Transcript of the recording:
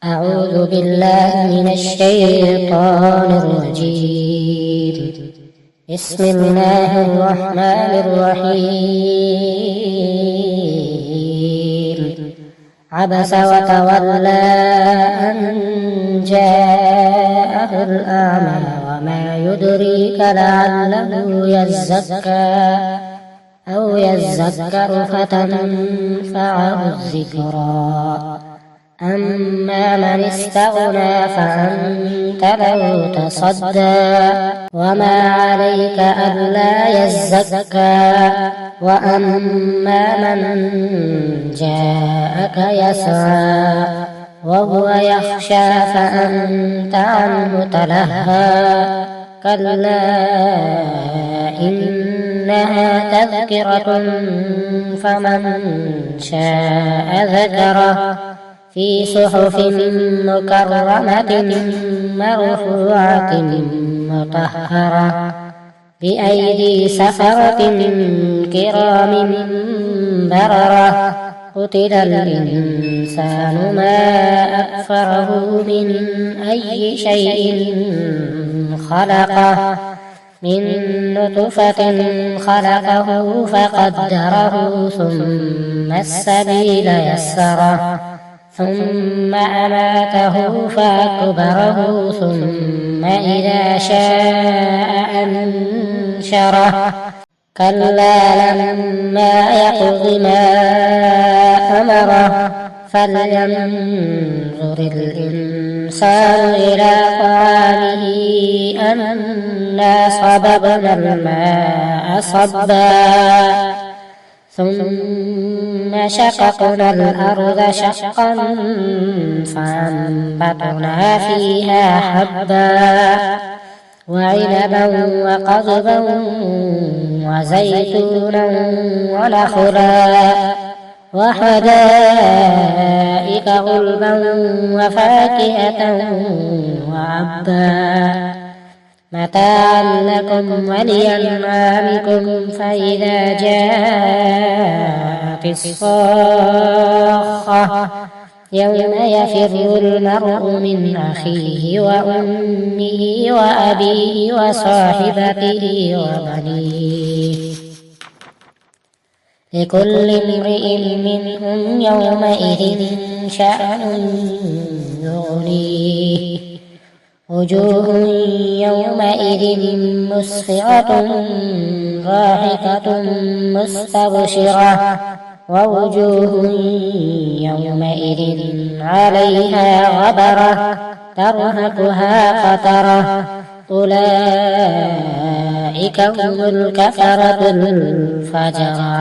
أعوذ بالله من الشيطان الرجيم. بسم الله الرحمن الرحيم. عبس وتولى أن جاءه الأعمى وما يدريك لعله يزكى أو يذكر فتنفعه الذكرى. أما من استغنى فأنت له تصدى وما عليك ألا يزكى. وأما من جاءك يسعى وهو يخشى فأنت عنه تلهى. كلا إنها تذكرة فمن شاء ذكره في صحف مكرمة مرفوعة مطهرة بأيدي سفرة كرام بررة. قتل الإنسان ما أكفره من أي شيء خلقه من نطفة خلقه فقدره ثم السبيل يسره ثم أماته فأكبره ثم إذا شاء أنشره. كلا لما يقض ما أمره فلينظر الإنسان إلى طعامه أنا صببنا الماء صبا ثم شققنا الأرض شقا فأنبتنا فيها حبا وعنبا وقضبا وزيتونا ونخلا وحدائق غلبا وفاكهة وعبا متاعا لكم ولأنعامكم. فإذا جاءت الصاخة يوم يفر المرء من أخيه وأمه وأبيه وصاحبته وبنيه لكل امرئ منهم يومئذ شأن يغنيه. وجوه يومئذ مسفرة ضاحكة مستبشرة ووجوه يومئذ عليها غبرة ترهقها قترة. أولئك هم الكفرة الفجرة.